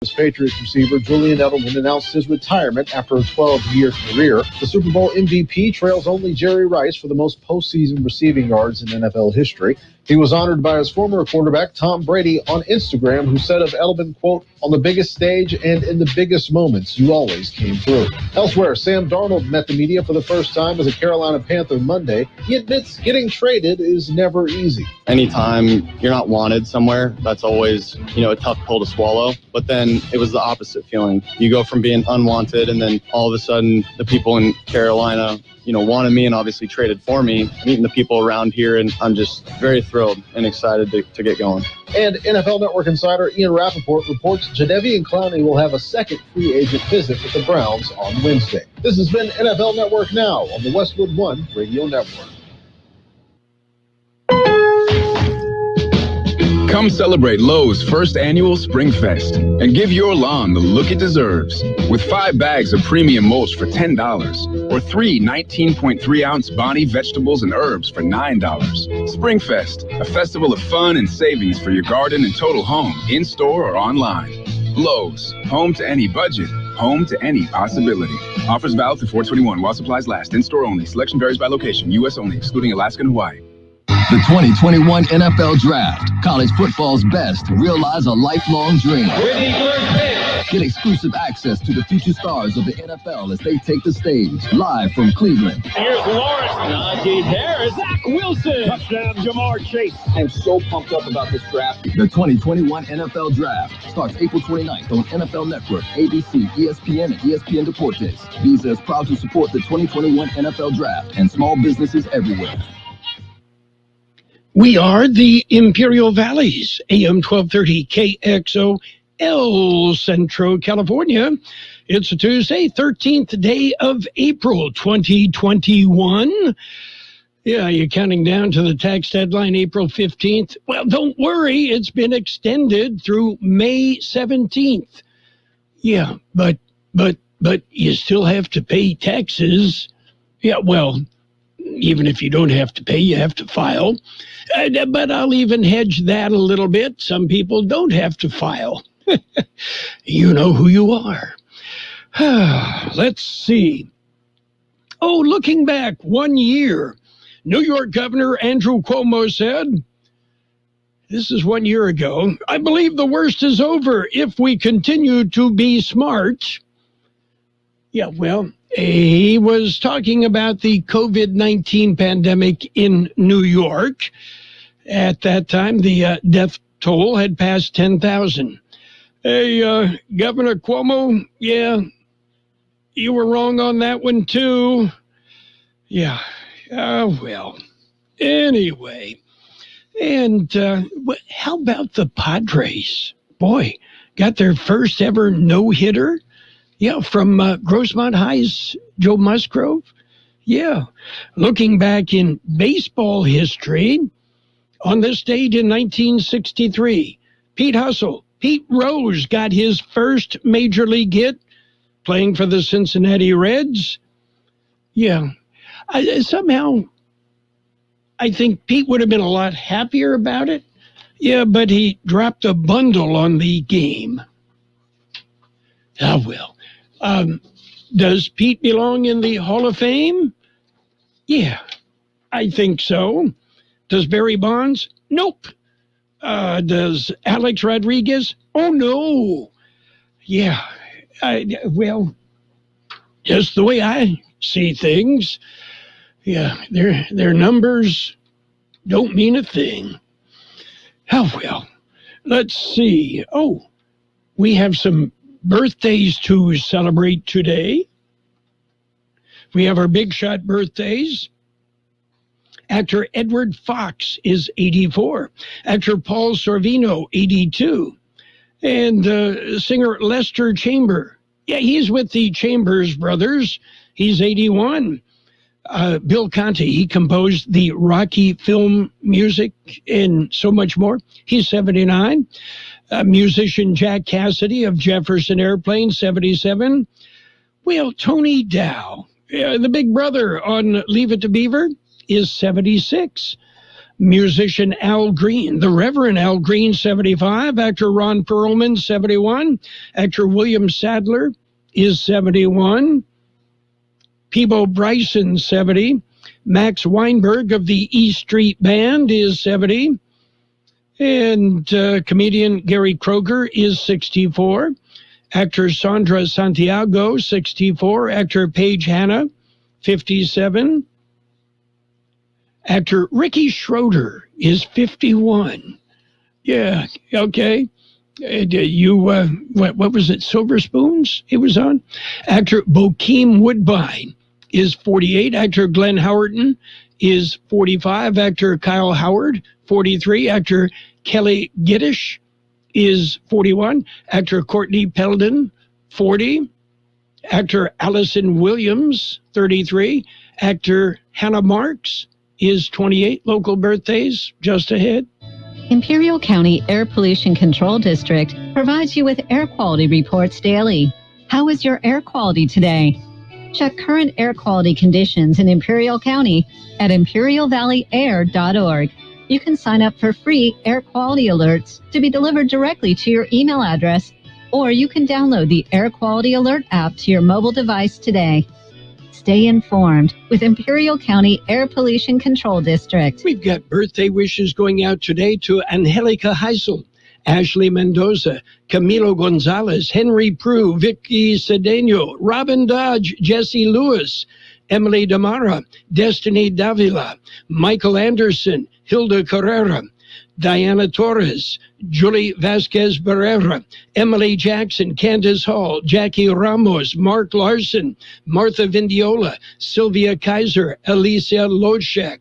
Patriots receiver Julian Edelman announced his retirement after a 12-year career. The Super Bowl MVP trails only Jerry Rice for the most postseason receiving yards in NFL history. He was honored by his former quarterback, Tom Brady, on Instagram, who said of Edelman, quote, "On the biggest stage and in the biggest moments, you always came through." Elsewhere, Sam Darnold met the media for the first time as a Carolina Panther Monday. He admits getting traded is never easy. Anytime you're not wanted somewhere, that's always, a tough pill to swallow. But then it was the opposite feeling. You go from being unwanted, and then all of a sudden the people in Carolina, wanted me and obviously traded for me, meeting the people around here, and I'm just very thrilled and excited to get going. And NFL Network insider Ian Rappaport reports Jadeveon Clowney will have a second free agent visit with the Browns on Wednesday. This has been NFL Network Now on the Westwood One Radio Network. Come celebrate Lowe's first annual Spring Fest and give your lawn the look it deserves. With 5 bags of premium mulch for $10 or 3 19.3-ounce Bonnie vegetables and herbs for $9. Spring Fest, a festival of fun and savings for your garden and total home, in-store or online. Lowe's, home to any budget, home to any possibility. Offers valid through 4/21 while supplies last. In-store only. Selection varies by location. U.S. only, excluding Alaska and Hawaii. The 2021 NFL Draft. College football's best. Realize a lifelong dream. Get exclusive access to the future stars of the NFL as they take the stage. Live from Cleveland. Here's Lawrence. Najee Harris. Zach Wilson. Touchdown, Jamar Chase. I'm so pumped up about this draft. The 2021 NFL Draft starts April 29th on NFL Network, ABC, ESPN, and ESPN Deportes. Visa is proud to support the 2021 NFL Draft and small businesses everywhere. We are the Imperial Valleys, AM 1230 KXO, El Centro, California. It's a Tuesday, 13th day of April 2021. Yeah, you're counting down to the tax deadline, April 15th. Well, don't worry, it's been extended through May 17th. Yeah, but you still have to pay taxes. Yeah, well, even if you don't have to pay, you have to file. But I'll even hedge that a little bit. Some people don't have to file. You know who you are. Let's see. Oh, looking back 1 year, New York Governor Andrew Cuomo said, this is 1 year ago, "I believe the worst is over if we continue to be smart." Yeah, well, he was talking about the COVID-19 pandemic in New York. At that time, the death toll had passed 10,000. Hey, Governor Cuomo, yeah, you were wrong on that one, too. Yeah, well, anyway. And how about the Padres? Boy, got their first ever no-hitter. Yeah, from Grossmont High's Joe Musgrove. Yeah, looking back in baseball history, on this date in 1963, Pete Rose got his first major league hit playing for the Cincinnati Reds. Yeah, somehow I think Pete would have been a lot happier about it. Yeah, but he dropped a bundle on the game. Ah, well. Does Pete belong in the Hall of Fame? Yeah, I think so. Does Barry Bonds? Nope. Does Alex Rodriguez? Oh, no. Yeah, well, just the way I see things. Yeah, their numbers don't mean a thing. Oh, well, let's see. Oh, we have some birthdays to celebrate today. We have our big shot birthdays. Actor Edward Fox is 84. Actor Paul Sorvino, 82. And singer Lester Chamber. Yeah, he's with the Chambers Brothers. He's 81. Bill Conti, he composed the Rocky film music and so much more. He's 79. Musician Jack Cassidy of Jefferson Airplane, 77. Well, Tony Dow, the big brother on Leave It to Beaver, is 76. Musician Al Green, the Reverend Al Green, 75. Actor Ron Perlman, 71. Actor William Sadler is 71. Peebo Bryson, 70. Max Weinberg of the E Street Band is 70. And comedian Gary Kroger is 64. Actor Sandra Santiago, 64. Actor Paige Hanna, 57. Actor Ricky Schroeder is 51. Yeah, okay. What was it, Silver Spoons he was on? Actor Bokeem Woodbine is 48. Actor Glenn Howerton is 45. Actor Kyle Howard, 43. Actor Kelly Giddish is 41. Actor Courtney Peldon, 40. Actor Allison Williams, 33. Actor Hannah Marks is 28. Local birthdays just ahead. Imperial County Air Pollution Control District provides you with air quality reports daily. How is your air quality today? Check current air quality conditions in Imperial County at imperialvalleyair.org. You can sign up for free air quality alerts to be delivered directly to your email address, or you can download the Air Quality Alert app to your mobile device today. Stay informed with Imperial County Air Pollution Control District. We've got birthday wishes going out today to Angelica Heisel, Ashley Mendoza, Camilo Gonzalez, Henry Prue, Vicky Cedeno, Robin Dodge, Jesse Lewis, Emily Damara, Destiny Davila, Michael Anderson, Hilda Carrera, Diana Torres, Julie Vasquez Barrera, Emily Jackson, Candace Hall, Jackie Ramos, Mark Larson, Martha Vindiola, Sylvia Kaiser, Alicia Loshek,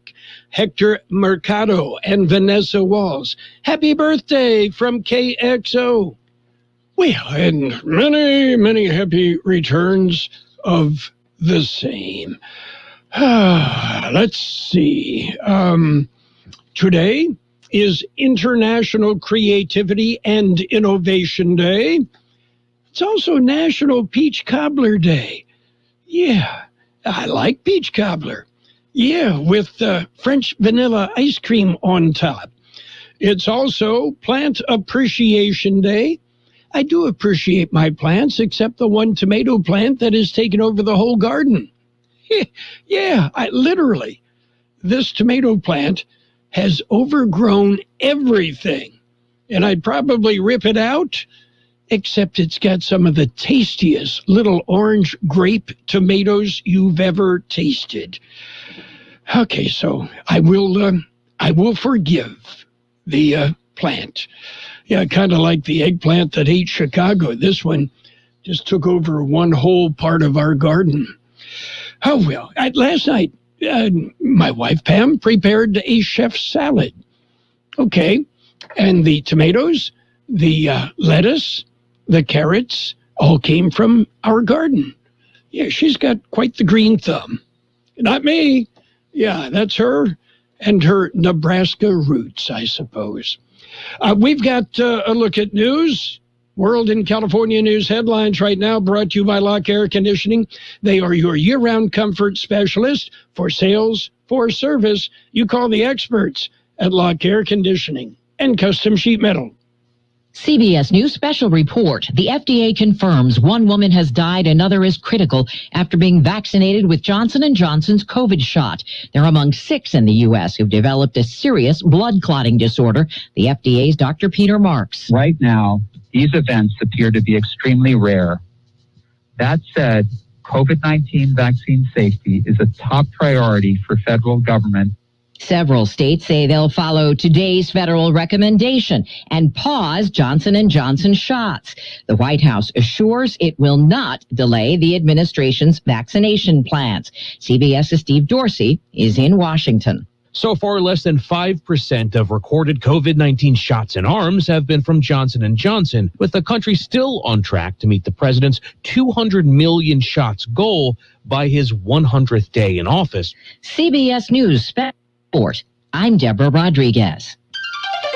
Hector Mercado, and Vanessa Walls. Happy birthday from KXO. Well, and many, many happy returns of the same. Let's see. Today is International Creativity and Innovation Day. It's also National Peach Cobbler Day. Yeah, I like peach cobbler. Yeah, with French vanilla ice cream on top. It's also Plant Appreciation Day. I do appreciate my plants, except the one tomato plant that has taken over the whole garden. Yeah, literally. This tomato plant has overgrown everything, and I'd probably rip it out, except it's got some of the tastiest little orange grape tomatoes you've ever tasted. Okay, so I will forgive the plant. Yeah, kind of like the eggplant that ate Chicago. This one just took over one whole part of our garden. Oh, well, last night, my wife, Pam, prepared a chef's salad. Okay, and the tomatoes, the lettuce, the carrots all came from our garden. Yeah, she's got quite the green thumb. Not me. Yeah, that's her and her Nebraska roots, I suppose. We've got a look at news. World and California news headlines right now brought to you by Lock Air Conditioning. They are your year-round comfort specialist. For sales, for service, you call the experts at Lock Air Conditioning and Custom Sheet Metal. CBS News special report. The FDA confirms one woman has died, another is critical after being vaccinated with Johnson & Johnson's COVID shot. They're among 6 in the U.S. who've developed a serious blood clotting disorder. The FDA's Dr. Peter Marks. Right now, these events appear to be extremely rare. That said, COVID-19 vaccine safety is a top priority for federal government. Several states say they'll follow today's federal recommendation and pause Johnson & Johnson shots. The White House assures it will not delay the administration's vaccination plans. CBS's Steve Dorsey is in Washington. So far, less than 5% of recorded COVID-19 shots in arms have been from Johnson & Johnson, with the country still on track to meet the president's 200 million shots goal by his 100th day in office. CBS News Sport. I'm Deborah Rodriguez.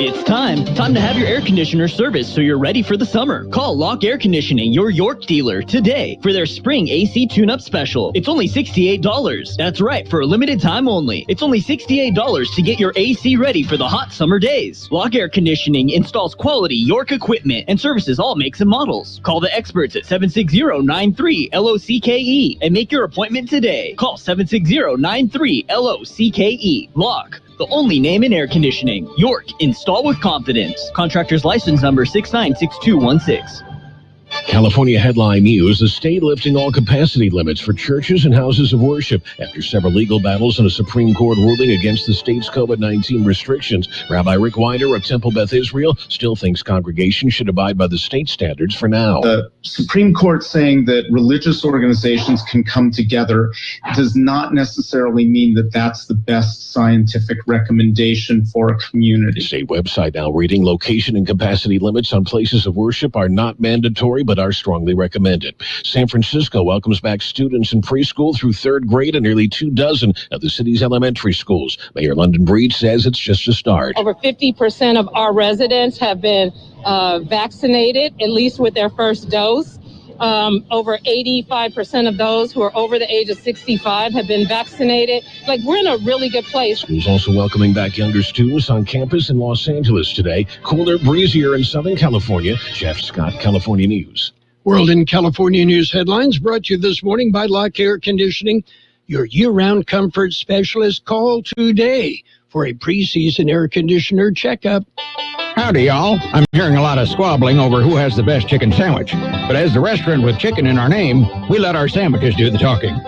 It's time to have your air conditioner serviced so you're ready for the summer. Call Lock Air Conditioning, your York dealer, today for their spring AC tune-up special. It's only $68. That's right, for a limited time only. It's only $68 to get your AC ready for the hot summer days. Lock Air Conditioning installs quality York equipment and services all makes and models. Call the experts at 760-93-LOCKE and make your appointment today. Call 760-93-LOCKE. Lock, the only name in air conditioning. York, install with confidence. Contractor's license number 696216. California headline news: the state lifting all capacity limits for churches and houses of worship after several legal battles and a Supreme Court ruling against the state's COVID-19 restrictions. Rabbi Rick Wider of Temple Beth Israel still thinks congregations should abide by the state standards for now. The Supreme Court saying that religious organizations can come together does not necessarily mean that that's the best scientific recommendation for a community. The state website now reading: location and capacity limits on places of worship are not mandatory, but are strongly recommended. San Francisco welcomes back students in preschool through third grade in nearly 24 of the city's elementary schools. Mayor London Breed says it's just a start. Over 50% of our residents have been vaccinated, at least with their first dose. Over 85% of those who are over the age of 65 have been vaccinated. We're in a really good place. Schools also welcoming back younger students on campus in Los Angeles today. Cooler, breezier in Southern California. Jeff Scott, California News. World in California News headlines brought to you this morning by Lock Air Conditioning, your year-round comfort specialist. Call today for a preseason air conditioner checkup. Howdy, y'all. I'm hearing a lot of squabbling over who has the best chicken sandwich. But as the restaurant with chicken in our name, we let our sandwiches do the talking.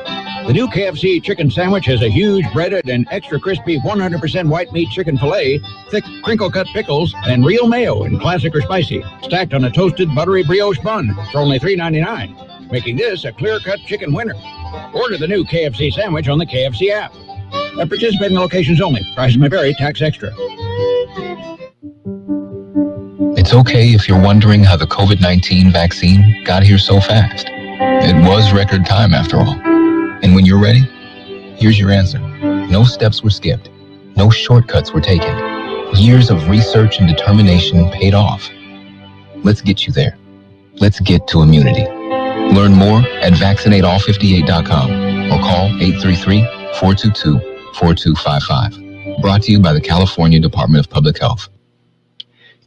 The new KFC chicken sandwich has a huge breaded and extra crispy 100% white meat chicken filet, thick crinkle-cut pickles, and real mayo in classic or spicy, stacked on a toasted buttery brioche bun for only $3.99, making this a clear-cut chicken winner. Order the new KFC sandwich on the KFC app. At participating locations only. Prices may vary. Tax extra. It's okay if you're wondering how the COVID-19 vaccine got here so fast. It was record time after all. And when you're ready, here's your answer. No steps were skipped. No shortcuts were taken. Years of research and determination paid off. Let's get you there. Let's get to immunity. Learn more at vaccinateall58.com or call 833-422-4255. Brought to you by the California Department of Public Health.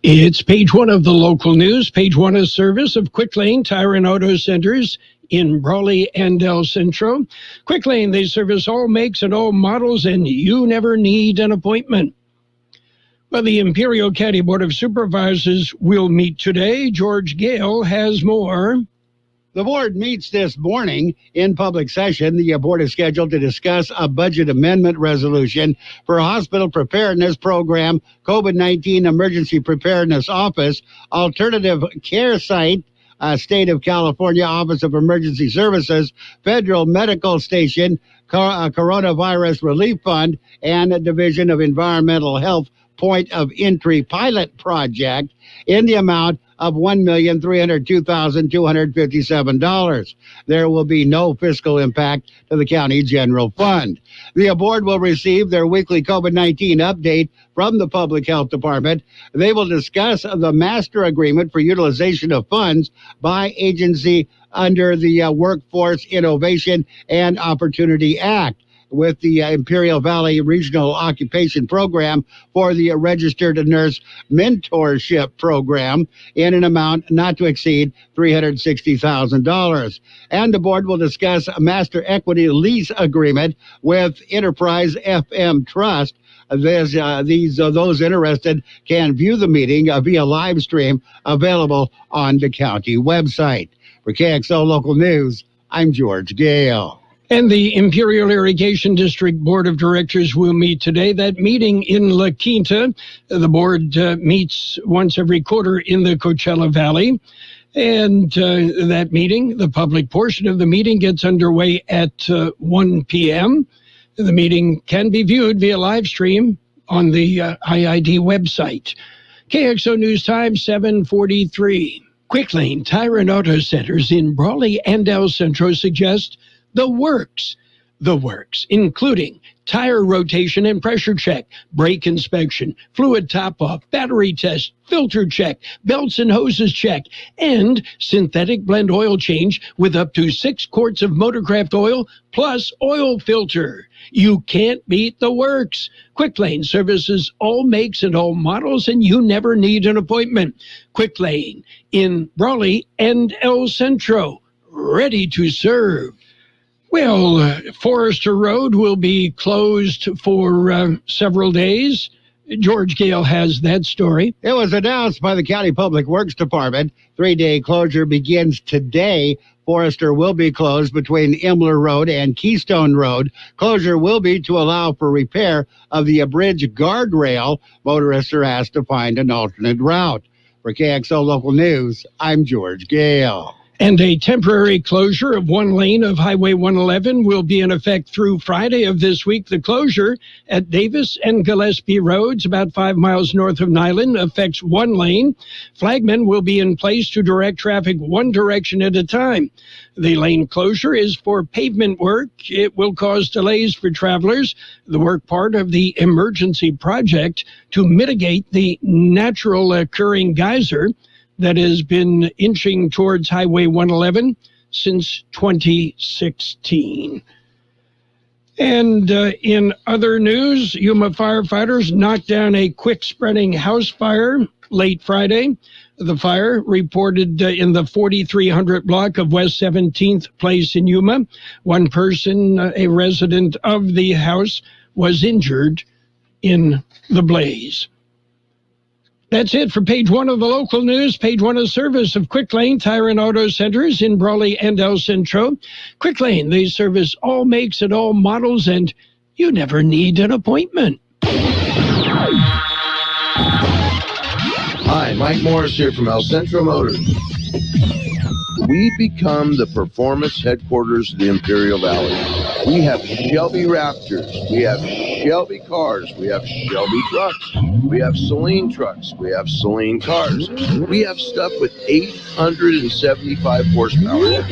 It's page one of the local news. Page one is service of Quick Lane Tire and Auto Centers in Brawley and El Centro. Quick Lane, they service all makes and all models, and you never need an appointment. Well, the Imperial County Board of Supervisors will meet today. George Gale has more. The board meets this morning in public session. The board is scheduled to discuss a budget amendment resolution for Hospital Preparedness Program, COVID-19 Emergency Preparedness Office, Alternative Care Site, State of California Office of Emergency Services, Federal Medical Station, Coronavirus Relief Fund, and Division of Environmental Health Point of Entry Pilot Project in the amount of $1,302,257. There will be no fiscal impact to the county general fund. The board will receive their weekly COVID-19 update from the Public Health Department. They will discuss the master agreement for utilization of funds by agency under the Workforce Innovation and Opportunity Act, with the Imperial Valley Regional Occupation Program for the Registered Nurse Mentorship Program in an amount not to exceed $360,000. And the board will discuss a master equity lease agreement with Enterprise FM Trust. Those interested can view the meeting via live stream available on the county website. For KXO Local News, I'm George Gale. And the Imperial Irrigation District Board of Directors will meet today. That meeting in La Quinta. The board meets once every quarter in the Coachella Valley. And that meeting, the public portion of the meeting, gets underway at 1 p.m. The meeting can be viewed via live stream on the IID website. KXO News Time, 7:43. Quick Lane Tire and Auto Centers in Brawley and El Centro suggest the works. the works, including tire rotation and pressure check, brake inspection, fluid top-off, battery test, filter check, belts and hoses check, and synthetic blend oil change with up to 6 quarts of Motorcraft oil plus oil filter. You can't beat the works. Quick Lane services all makes and all models, and you never need an appointment. Quick Lane in Brawley and El Centro, ready to serve. Well, Forester Road will be closed for several days. George Gale has that story. It was announced by the County Public Works Department. 3-day closure begins today. Forester will be closed between Imler Road and Keystone Road. Closure will be to allow for repair of the abridged guardrail. Motorists are asked to find an alternate route. For KXO Local News, I'm George Gale. And a temporary closure of one lane of Highway 111 will be in effect through Friday of this week. The closure at Davis and Gillespie Roads, about 5 miles north of Nyland, affects one lane. Flagmen will be in place to direct traffic one direction at a time. The lane closure is for pavement work. It will cause delays for travelers. The work part of the emergency project to mitigate the natural occurring geyser that has been inching towards Highway 111 since 2016. And in other news, Yuma firefighters knocked down a quick-spreading house fire late Friday. The fire reported in the 4300 block of West 17th Place in Yuma. One person, a resident of the house, was injured in the blaze. That's it for page one of the local news. Page one of service of Quick Lane Tire and Auto Centers in Brawley and El Centro. Quick Lane, they service all makes and all models, and you never need an appointment. Hi, Mike Morris here from El Centro Motors. We become the performance headquarters of the Imperial Valley. We have Shelby Raptors, we have Shelby cars, we have Shelby trucks, we have Celine trucks, we have Celine cars. We have stuff with 875 horsepower.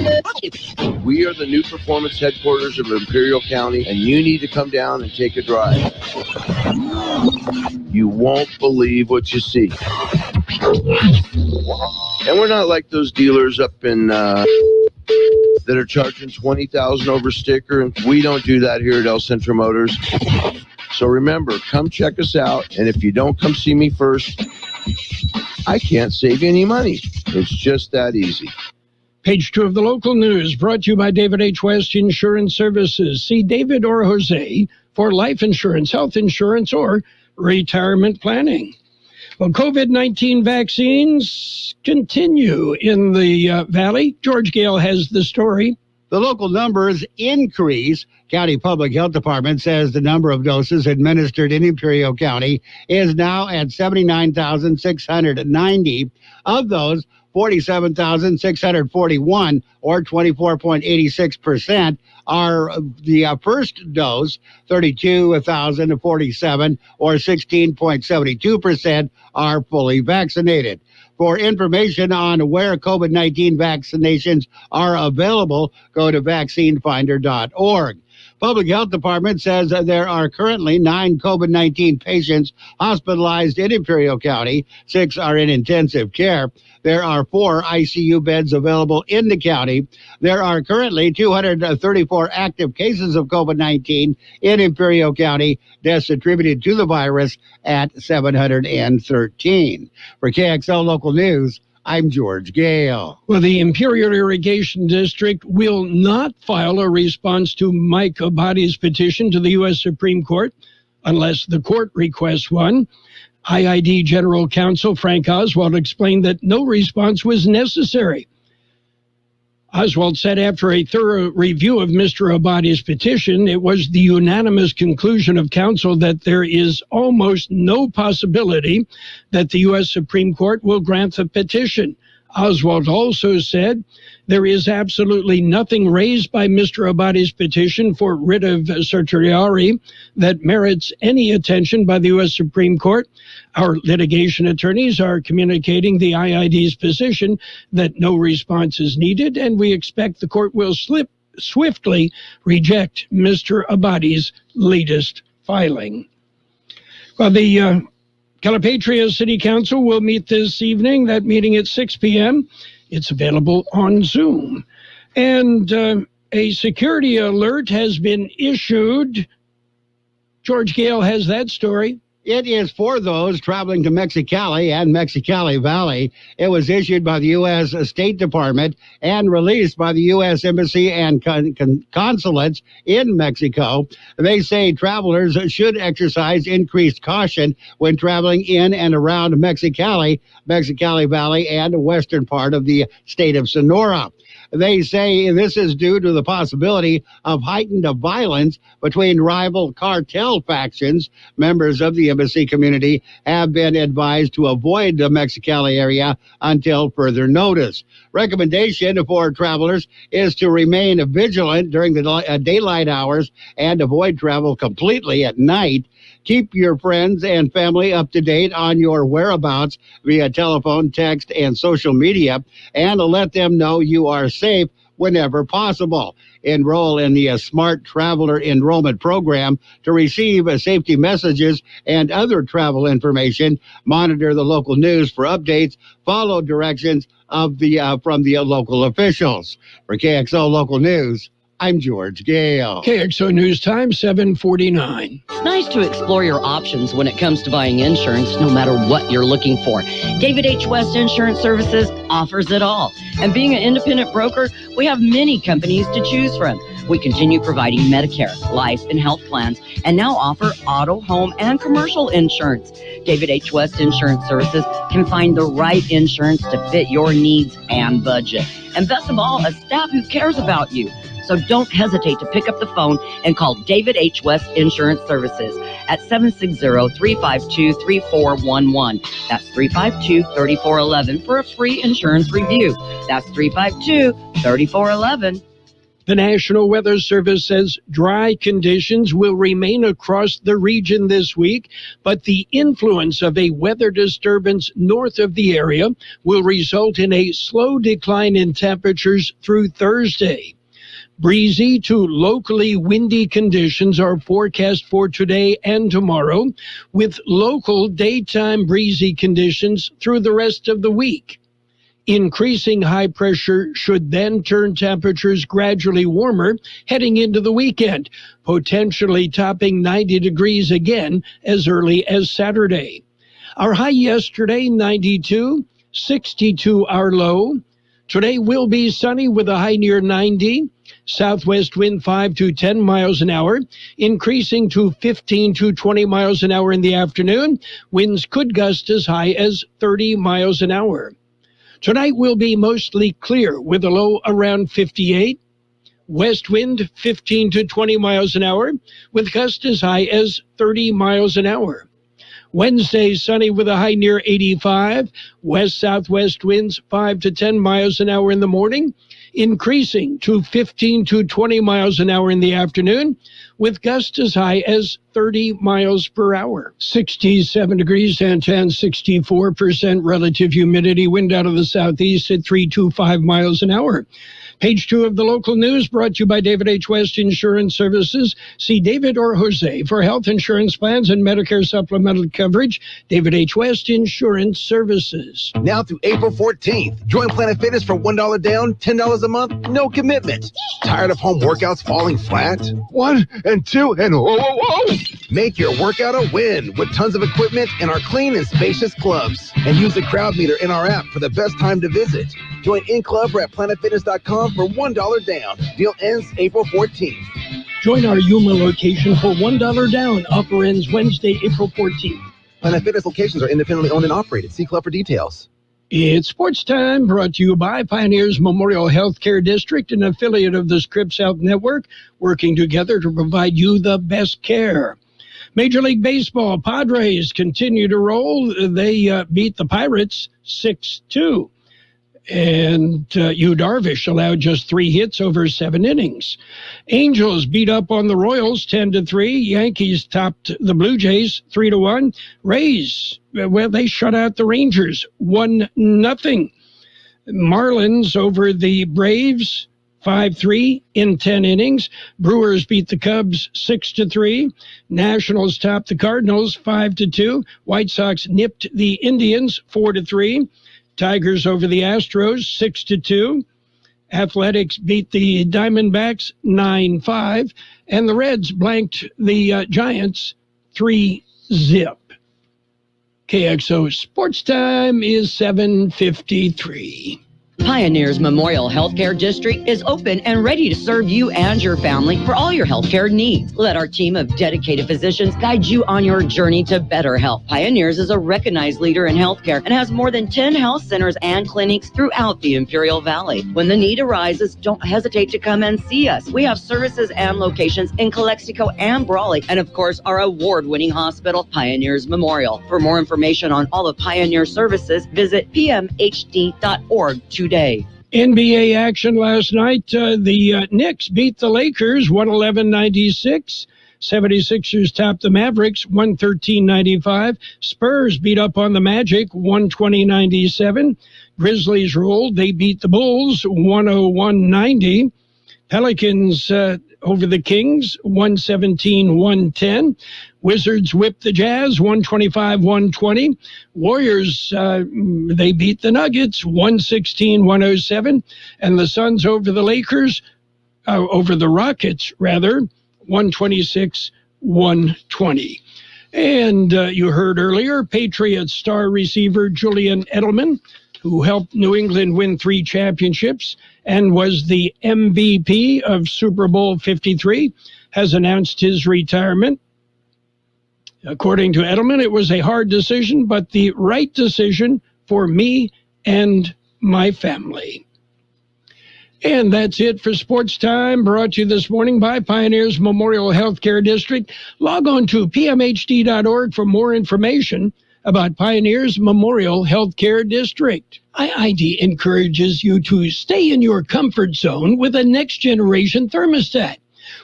We are the new performance headquarters of Imperial County, and you need to come down and take a drive. You won't believe what you see. And we're not like those dealers up in that are charging $20,000 over sticker, and we don't do that here at El Centro Motors. So remember, come check us out, and if you don't come see me first, I can't save you any money. It's just that easy. Page two of the local news brought to you by David H. West Insurance Services. See David or Jose for life insurance, health insurance, or retirement planning. Well, COVID-19 vaccines continue in the Valley. George Gale has the story. The local numbers increase. County Public Health Department says the number of doses administered in Imperial County is now at 79,690. Of those, 47,641, or 24.86%, are the first dose. 32,047, or 16.72%, are fully vaccinated. For information on where COVID-19 vaccinations are available, go to vaccinefinder.org. Public Health Department says there are currently 9 COVID-19 patients hospitalized in Imperial County. 6 are in intensive care. There are 4 ICU beds available in the county. There are currently 234 active cases of COVID-19 in Imperial County. Deaths attributed to the virus at 713. For KXL Local News, I'm George Gale. Well, the Imperial Irrigation District will not file a response to Mike Abadi's petition to the U.S. Supreme Court unless the court requests one. IID General Counsel Frank Oswald explained that no response was necessary. Oswald said after a thorough review of Mr. Abadi's petition, it was the unanimous conclusion of counsel that there is almost no possibility that the U.S. Supreme Court will grant the petition. Oswald also said there is absolutely nothing raised by Mr. Abadi's petition for writ of certiorari that merits any attention by the U.S. Supreme Court. Our litigation attorneys are communicating the IID's position that no response is needed, and we expect the court will slip swiftly reject Mr. Abadi's latest filing. Well, the Calipatria City Council will meet this evening, that meeting at 6 p.m. It's available on Zoom. And a security alert has been issued. George Gale has that story. It is for those traveling to Mexicali and Mexicali Valley. It was issued by the U.S. State Department and released by the U.S. Embassy and consulates in Mexico. They say travelers should exercise increased caution when traveling in and around Mexicali, Mexicali Valley, and the western part of the state of Sonora. They say this is due to the possibility of heightened violence between rival cartel factions. Members of the embassy community have been advised to avoid the Mexicali area until further notice. Recommendation for travelers is to remain vigilant during the daylight hours and avoid travel completely at night. Keep your friends and family up to date on your whereabouts via telephone, text, and social media, and let them know you are safe whenever possible. Enroll in the Smart Traveler Enrollment Program to receive safety messages and other travel information. Monitor the local news for updates. Follow directions from the local officials. For KXO Local News, I'm George Gale. KXO News Time, 7:49. It's nice to explore your options when it comes to buying insurance, no matter what you're looking for. David H. West Insurance Services offers it all. And being an independent broker, we have many companies to choose from. We continue providing Medicare, life, and health plans, and now offer auto, home, and commercial insurance. David H. West Insurance Services can find the right insurance to fit your needs and budget. And best of all, a staff who cares about you. So don't hesitate to pick up the phone and call David H. West Insurance Services at 760-352-3411. That's 352-3411 for a free insurance review. That's 352-3411. The National Weather Service says dry conditions will remain across the region this week, but the influence of a weather disturbance north of the area will result in a slow decline in temperatures through Thursday. Breezy to locally windy conditions are forecast for today and tomorrow, with local daytime breezy conditions through the rest of the week. Increasing high pressure should then turn temperatures gradually warmer heading into the weekend, potentially topping 90 degrees again as early as Saturday. Our high yesterday, 92, 62 our low. Today will be sunny with a high near 90. Southwest wind 5 to 10 miles an hour, increasing to 15 to 20 miles an hour in the afternoon. Winds could gust as high as 30 miles an hour. Tonight will be mostly clear with a low around 58. West wind 15 to 20 miles an hour, with gusts as high as 30 miles an hour. Wednesday, sunny with a high near 85. West-southwest winds 5 to 10 miles an hour in the morning, increasing to 15 to 20 miles an hour in the afternoon, with gusts as high as 30 miles per hour. 67 degrees, Santan, 64% relative humidity, wind out of the southeast at 325 miles an hour. Page 2 of the local news brought to you by David H. West Insurance Services. See David or Jose for health insurance plans and Medicare supplemental coverage. David H. West Insurance Services. Now through April 14th, join Planet Fitness for $1 down, $10 a month, no commitment. Tired of home workouts falling flat? 1 and 2 and whoa, whoa, whoa! Make your workout a win with tons of equipment in our clean and spacious clubs. And use the crowd meter in our app for the best time to visit. Join in club or at planetfitness.com for $1 down. Deal ends April 14th. Join our Yuma location for $1 down. Offer ends Wednesday, April 14th. Planet Fitness locations are independently owned and operated. See club for details. It's Sports Time, brought to you by Pioneers Memorial Healthcare District, an affiliate of the Scripps Health Network, working together to provide you the best care. Major League Baseball, Padres continue to roll. They beat the Pirates 6-2. And Yu Darvish allowed just 3 hits over 7 innings. Angels beat up on the Royals 10-3. Yankees topped the Blue Jays 3-1. Rays, well, they shut out the Rangers 1-0. Marlins over the Braves 5-3 in 10 innings. Brewers beat the Cubs 6-3. Nationals topped the Cardinals 5-2. White Sox nipped the Indians 4-3. Tigers over the Astros 6-2. Athletics beat the Diamondbacks 9-5. And the Reds blanked the Giants 3-0. KXO Sports Time is 7:53. Pioneers Memorial Healthcare District is open and ready to serve you and your family for all your healthcare needs. Let our team of dedicated physicians guide you on your journey to better health. Pioneers is a recognized leader in healthcare and has more than 10 health centers and clinics throughout the Imperial Valley. When the need arises, don't hesitate to come and see us. We have services and locations in Calexico and Brawley, and of course, our award-winning hospital, Pioneers Memorial. For more information on all of Pioneer services, visit pmhd.org today. NBA action last night. The Knicks beat the Lakers 111-96. 76ers topped the Mavericks 113-95. Spurs beat up on the Magic 120-97. Grizzlies rolled. They beat the Bulls 101-90. Pelicans over the Kings 117-110. Wizards whipped the Jazz 125-120. Warriors, they beat the Nuggets 116-107. And the Suns over the Lakers, over the Rockets, rather, 126-120. And you heard earlier, Patriots star receiver Julian Edelman, who helped New England win 3 championships and was the MVP of Super Bowl 53, has announced his retirement. According to Edelman, it was a hard decision, but the right decision for me and my family. And that's it for Sports Time, brought to you this morning by Pioneers Memorial Healthcare District. Log on to pmhd.org for more information about Pioneers Memorial Healthcare District. IID encourages you to stay in your comfort zone with a next-generation thermostat.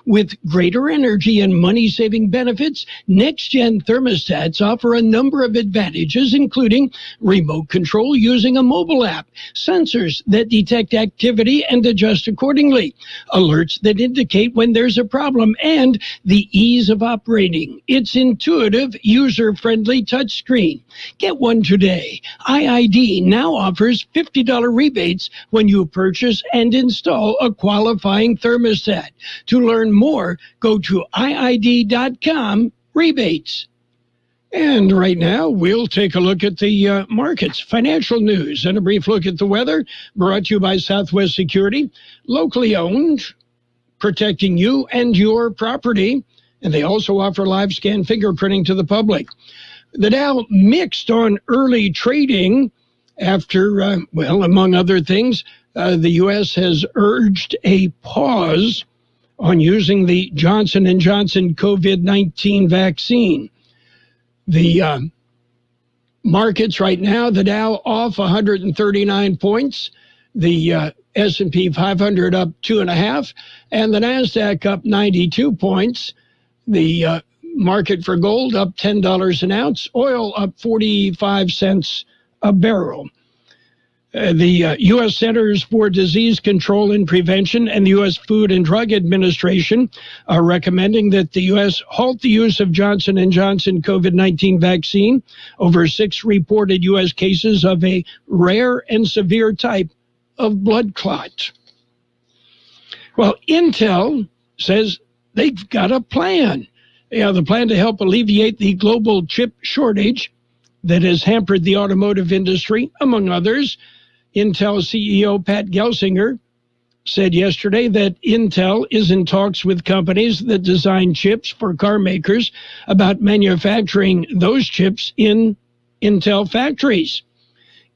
With greater energy and money-saving benefits, next-gen thermostats offer a number of advantages, including remote control using a mobile app, sensors that detect activity and adjust accordingly, alerts that indicate when there's a problem, and the ease of operating. Its intuitive, user-friendly touchscreen. Get one today. IID now offers $50 rebates when you purchase and install a qualifying thermostat. To learn more, go to IID.com rebates. And right now, we'll take a look at the markets, financial news, and a brief look at the weather, brought to you by Southwest Security, locally owned, protecting you and your property. And they also offer live scan fingerprinting to the public. The Dow mixed on early trading after, among other things, the U.S. has urged a pause on using the Johnson & Johnson COVID-19 vaccine. The markets right now, the Dow off 139 points, the S&P 500 up 2.5, and the NASDAQ up 92 points. The market for gold up $10 an ounce, oil up 45 cents a barrel. The U.S. Centers for Disease Control and Prevention and the U.S. Food and Drug Administration are recommending that the U.S. halt the use of Johnson & Johnson COVID-19 vaccine over 6 reported U.S. cases of a rare and severe type of blood clot. Well, Intel says they've got a plan. The plan to help alleviate the global chip shortage that has hampered the automotive industry, among others. Intel CEO Pat Gelsinger said yesterday that Intel is in talks with companies that design chips for car makers about manufacturing those chips in Intel factories.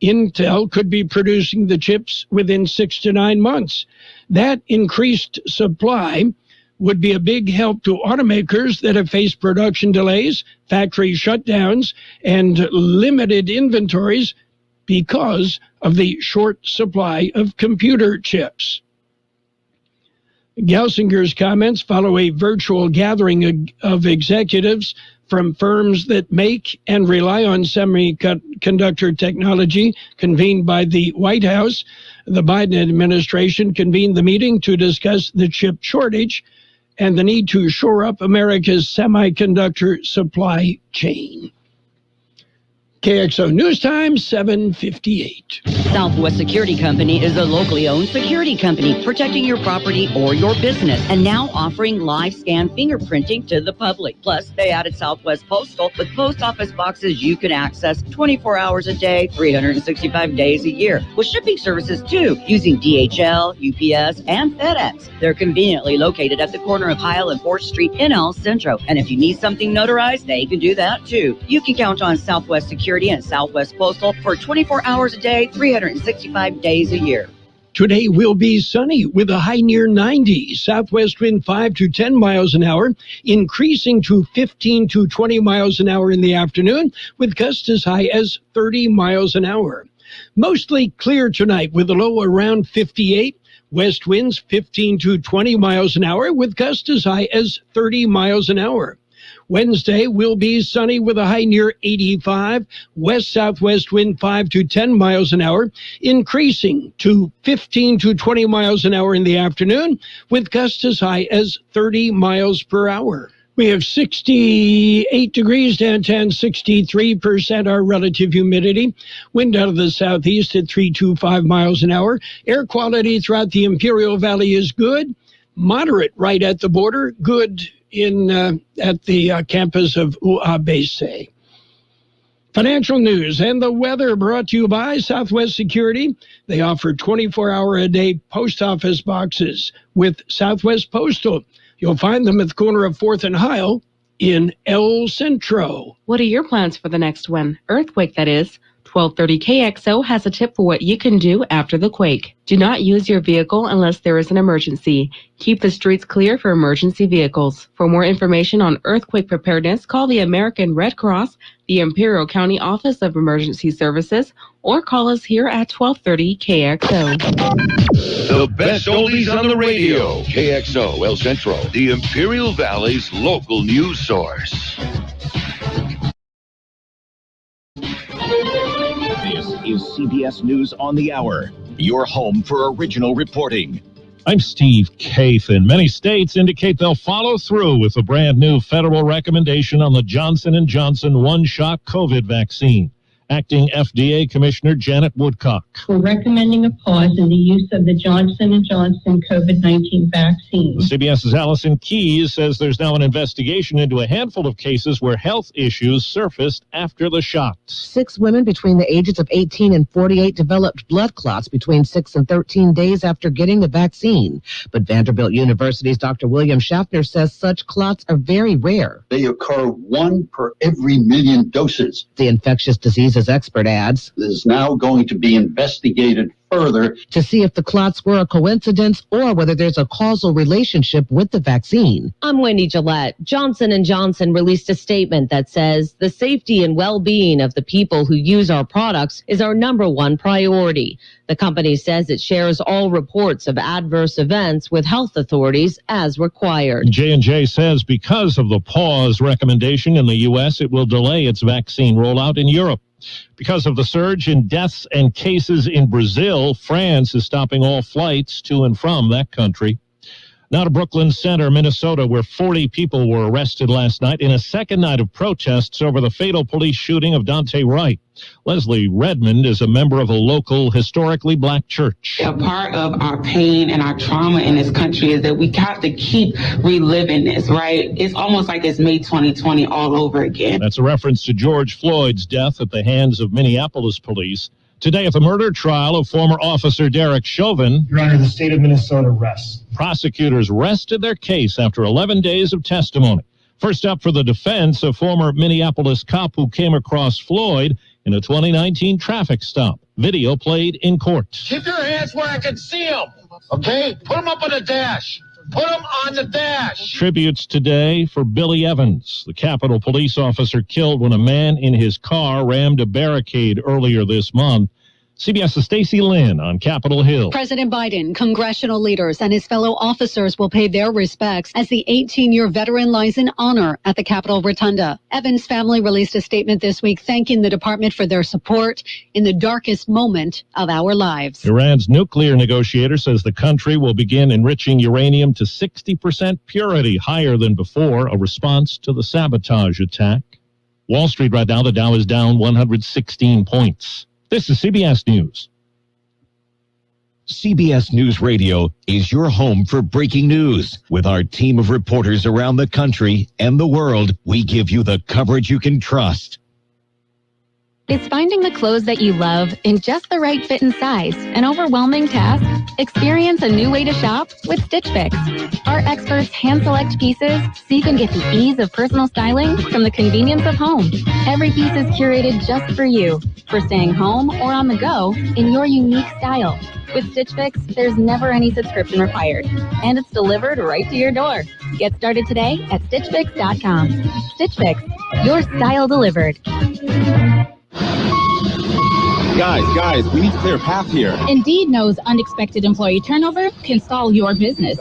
Intel could be producing the chips within 6 to 9 months. That increased supply would be a big help to automakers that have faced production delays, factory shutdowns, and limited inventories because of the short supply of computer chips. Gelsinger's comments follow a virtual gathering of executives from firms that make and rely on semiconductor technology convened by the White House. The Biden administration convened the meeting to discuss the chip shortage and the need to shore up America's semiconductor supply chain. KXO News Time, 7:58. Southwest Security Company is a locally owned security company protecting your property or your business and now offering live scan fingerprinting to the public. Plus, they added Southwest Postal with post office boxes you can access 24 hours a day, 365 days a year, with shipping services too, using DHL, UPS, and FedEx. They're conveniently located at the corner of Heil and 4th Street in El Centro. And if you need something notarized, they can do that too. You can count on Southwest Security and Southwest Postal for 24 hours a day, 365 days a year. Today will be sunny with a high near 90. Southwest wind 5 to 10 miles an hour, increasing to 15 to 20 miles an hour in the afternoon, with gusts as high as 30 miles an hour. Mostly clear tonight with a low around 58. West winds 15 to 20 miles an hour, with gusts as high as 30 miles an hour. Wednesday will be sunny with a high near 85. West-southwest wind 5 to 10 miles an hour, increasing to 15 to 20 miles an hour in the afternoon, with gusts as high as 30 miles per hour. We have 68 degrees downtown, 63% our relative humidity. Wind out of the southeast at 325 miles an hour. Air quality throughout the Imperial Valley is good. Moderate right at the border. Good at the campus of UABC. Financial news and the weather brought to you by Southwest Security. They offer 24-hour-a-day post office boxes with Southwest Postal. You'll find them at the corner of 4th and Heil in El Centro. What are your plans for the next one? Earthquake, that is. 1230 KXO has a tip for what you can do after the quake. Do not use your vehicle unless there is an emergency. Keep the streets clear for emergency vehicles. For more information on earthquake preparedness, call the American Red Cross, the Imperial County Office of Emergency Services, or call us here at 1230 KXO. The best oldies on the radio. KXO El Centro, the Imperial Valley's local news source. This is CBS News on the Hour, your home for original reporting. I'm Steve Kathan. Many states indicate they'll follow through with a brand new federal recommendation on the Johnson & Johnson one-shot COVID vaccine. Acting FDA Commissioner Janet Woodcock. We're recommending a pause in the use of the Johnson & Johnson COVID-19 vaccine. CBS's Allison Keyes says there's now an investigation into a handful of cases where health issues surfaced after the shots. 6 women between the ages of 18 and 48 developed blood clots between 6 and 13 days after getting the vaccine. But Vanderbilt University's Dr. William Schaffner says such clots are very rare. They occur 1 per every million doses. The infectious diseases expert adds, "This is now going to be investigated further to see if the clots were a coincidence or whether there's a causal relationship with the vaccine." I'm Wendy Gillette. Johnson & Johnson released a statement that says the safety and well-being of the people who use our products is our number one priority. The company says it shares all reports of adverse events with health authorities as required. J&J says because of the pause recommendation in the U.S., it will delay its vaccine rollout in Europe. Because of the surge in deaths and cases in Brazil, France is stopping all flights to and from that country. Now to Brooklyn Center, Minnesota, where 40 people were arrested last night in a second night of protests over the fatal police shooting of Dante Wright. Leslie Redmond is a member of a local historically black church. A part of our pain and our trauma in this country is that we have to keep reliving this, right? It's almost like it's May 2020 all over again. That's a reference to George Floyd's death at the hands of Minneapolis police. Today, at the murder trial of former officer Derek Chauvin, Your Honor, the state of Minnesota rests. Prosecutors rested their case after 11 days of testimony. First up for the defense, a former Minneapolis cop who came across Floyd in a 2019 traffic stop. Video played in court. Keep your hands where I can see them, okay? Put them up on the dash. Put them on the dash. Tributes today for Billy Evans, the Capitol police officer killed when a man in his car rammed a barricade earlier this month. CBS's Stacey Lynn on Capitol Hill. President Biden, congressional leaders, and his fellow officers will pay their respects as the 18-year veteran lies in honor at the Capitol Rotunda. Evans' family released a statement this week thanking the department for their support in the darkest moment of our lives. Iran's nuclear negotiator says the country will begin enriching uranium to 60% purity, higher than before, a response to the sabotage attack. Wall Street right now, the Dow is down 116 points. This is CBS News. CBS News Radio is your home for breaking news. With our team of reporters around the country and the world, we give you the coverage you can trust. Is finding the clothes that you love in just the right fit and size an overwhelming task? Experience a new way to shop with Stitch Fix. Our experts hand-select pieces so you can get the ease of personal styling from the convenience of home. Every piece is curated just for you, for staying home or on the go in your unique style. With Stitch Fix, there's never any subscription required, and it's delivered right to your door. Get started today at StitchFix.com. Stitch Fix, your style delivered. Guys, we need to clear a path here. Indeed knows unexpected employee turnover can stall your business.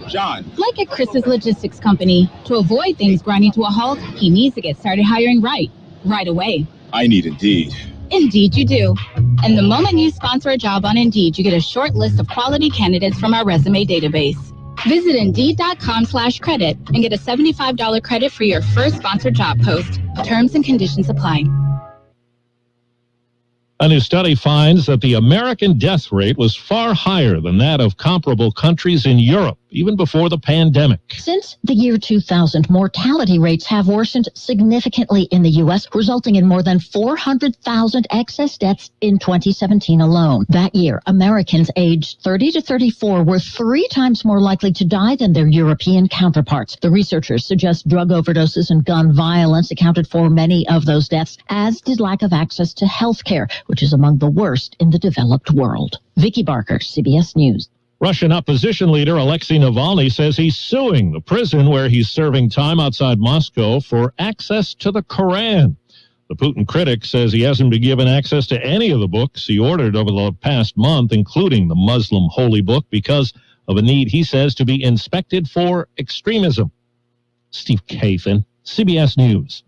John. Like at Chris's Logistics Company, to avoid things grinding to a halt, he needs to get started hiring right away. I need Indeed. Indeed you do. And the moment you sponsor a job on Indeed, you get a short list of quality candidates from our resume database. Visit Indeed.com/credit and get a $75 credit for your first sponsored job post. Terms and conditions apply. A new study finds that the American death rate was far higher than that of comparable countries in Europe, even before the pandemic. Since the year 2000, mortality rates have worsened significantly in the U.S., resulting in more than 400,000 excess deaths in 2017 alone. That year, Americans aged 30 to 34 were 3 times more likely to die than their European counterparts. The researchers suggest drug overdoses and gun violence accounted for many of those deaths, as did lack of access to health care, which is among the worst in the developed world. Vicki Barker, CBS News. Russian opposition leader Alexei Navalny says he's suing the prison where he's serving time outside Moscow for access to the Quran. The Putin critic says he hasn't been given access to any of the books he ordered over the past month, including the Muslim holy book, because of a need, he says, to be inspected for extremism. Steve Kathan, CBS News.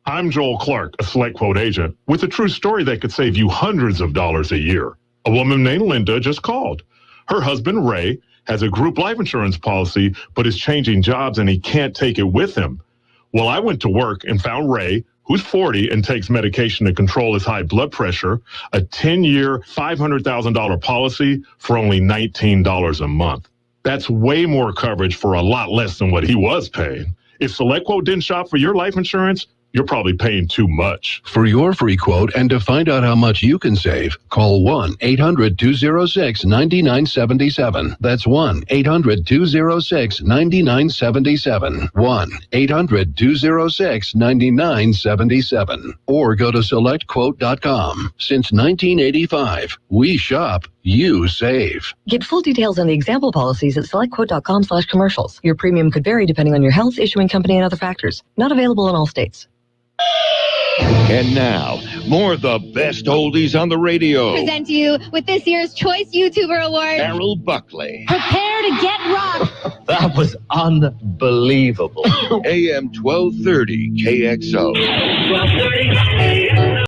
I'm Joel Clark, a Select Quote agent, with a true story that could save you hundreds of dollars a year. A woman named Linda just called. Her husband, Ray, has a group life insurance policy, but is changing jobs and he can't take it with him. Well, I went to work and found Ray, who's 40 and takes medication to control his high blood pressure, a 10-year, $500,000 policy for only $19 a month. That's way more coverage for a lot less than what he was paying. If Select Quote didn't shop for your life insurance, you're probably paying too much. For your free quote and to find out how much you can save, call 1-800-206-9977. That's 1-800-206-9977. 1-800-206-9977. Or go to SelectQuote.com. Since 1985, we shop, you save. Get full details on the example policies at SelectQuote.com/commercials. Your premium could vary depending on your health, issuing company, and other factors. Not available in all states. And now, more of the best oldies on the radio. Present you with this year's Choice YouTuber Award, Carroll Buckley. Prepare to get rocked. That was unbelievable. AM 1230 KXO. 1230 AM.